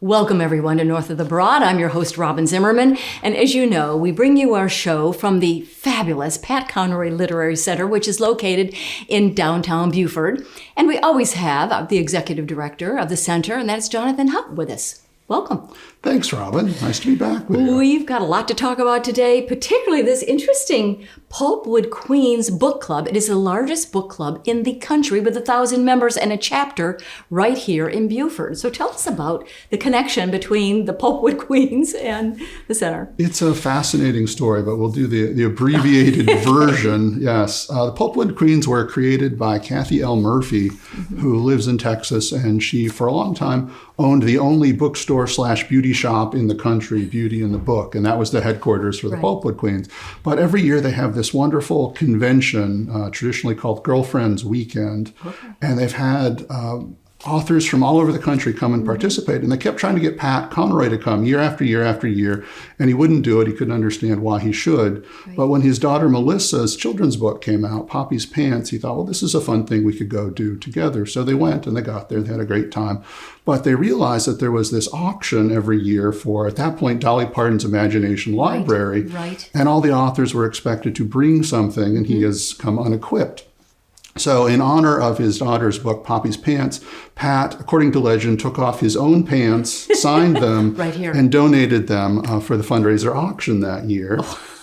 Welcome everyone to North of the Broad. I'm your host, Robyn Zimmerman. And as you know, we bring you our show from the fabulous Pat Conroy Literary Center, which is located in downtown Beaufort. And we always have the executive director of the center, and that's Jonathan Haupt with us. Welcome. Thanks, Robyn. Nice to be back with you. We've got a lot to talk about today, particularly this interesting Pulpwood Queens book club. It is the largest book club in the country with 1,000 members and a chapter right here in Beaufort. So tell us about the connection between the Pulpwood Queens and the center. It's a fascinating story, but we'll do the abbreviated version. Yes. The Pulpwood Queens were created by Kathy L. Murphy, who lives in Texas, and she, for a long time, owned the only bookstore/beauty shop in the country, Beauty in the Book, and that was the headquarters for the Pulpwood Queens. But every year they have this wonderful convention, traditionally called Girlfriends Weekend, and they've had authors from all over the country come and participate, and they kept trying to get Pat Conroy to come year after year after year, and he wouldn't do it. He couldn't understand why he should. But when his daughter Melissa's children's book came out, Poppy's Pants, he thought, well, this is a fun thing we could go do together. So they went and they got there. They had a great time. But they realized that there was this auction every year for, at that point, Dolly Parton's Imagination Library. And all the authors were expected to bring something, and he has come unequipped. So in honor of his daughter's book, Poppy's Pants, Pat, according to legend, took off his own pants, signed them, and donated them for the fundraiser auction that year.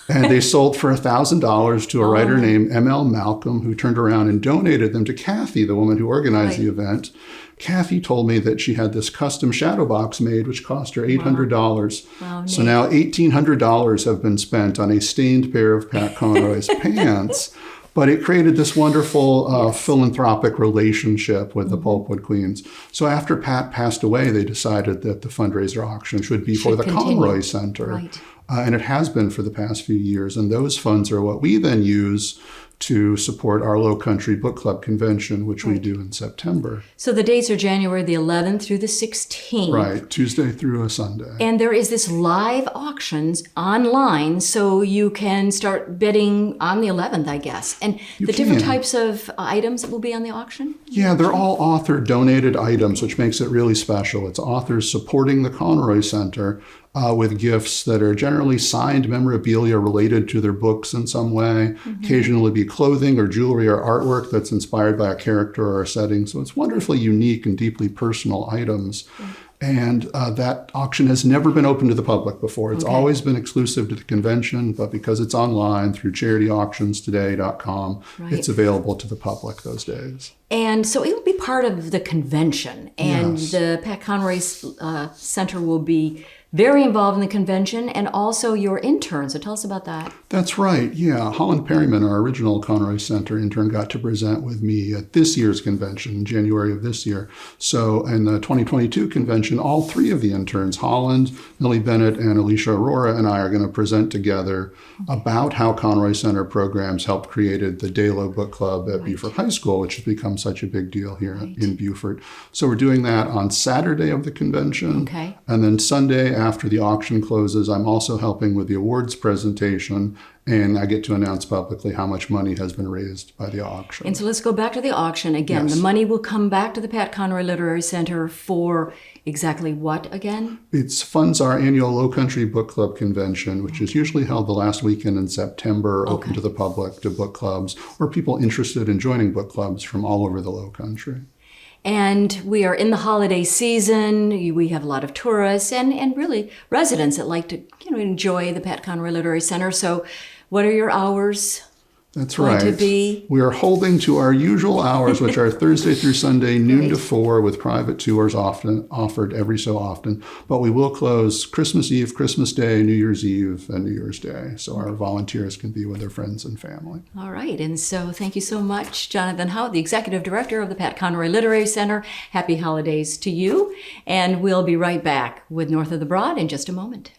And they sold for $1,000 to a writer named M.L. Malcolm, who turned around and donated them to Kathy, the woman who organized the event. Kathy told me that she had this custom shadow box made, which cost her $800. So now $1,800 have been spent on a stained pair of Pat Conroy's pants. But it created this wonderful philanthropic relationship with the Pulpwood Queens. So after Pat passed away, they decided that the fundraiser auction should be for the Conroy Center. And it has been for the past few years. And those funds are what we then use to support our Lowcountry Book Club convention, which we do in September. So the dates are January the 11th through the 16th. Right, Tuesday through a Sunday. And there is this live auctions online, so you can start bidding on the 11th, I guess. And the different types of items that will be on the auction? Yeah, they're all author-donated items, which makes it really special. It's authors supporting the Conroy Center with gifts that are generally signed memorabilia related to their books in some way. Occasionally be clothing or jewelry or artwork that's inspired by a character or a setting. So it's wonderfully unique and deeply personal items. And that auction has never been open to the public before. It's always been exclusive to the convention, but because it's online through charityauctionstoday.com, it's available to the public those days. And so it will be part of the convention, and the Pat Conroy Center will be very involved in the convention, and also your intern. So tell us about that. That's right. Yeah. Holland Perryman, our original Conroy Center intern, got to present with me at this year's convention in January of this year. So in the 2022 convention, all three of the interns, Holland, Millie Bennett, and Alicia Aurora, and I are going to present together about how Conroy Center programs helped created the Dalo Book Club at Beaufort High School, which has become such a big deal here in Beaufort. So we're doing that on Saturday of the convention. And then Sunday after the auction closes, I'm also helping with the awards presentation, and I get to announce publicly how much money has been raised by the auction. And so let's go back to the auction again. The money will come back to the Pat Conroy Literary Center for exactly what again? It funds our annual Lowcountry Book Club convention, which is usually held the last weekend in September, open to the public, to book clubs, or people interested in joining book clubs from all over the Lowcountry. And we are in the holiday season. We have a lot of tourists and really residents that like to enjoy the Pat Conroy Literary Center. So what are your hours? That's right. We are holding to our usual hours, which are Thursday through Sunday, noon to 4, with private tours often offered every so often. But we will close Christmas Eve, Christmas Day, New Year's Eve, and New Year's Day. So our volunteers can be with their friends and family. All right. And so thank you so much, Jonathan Haupt, the Executive Director of the Pat Conroy Literary Center. Happy holidays to you. And we'll be right back with North of the Broad in just a moment.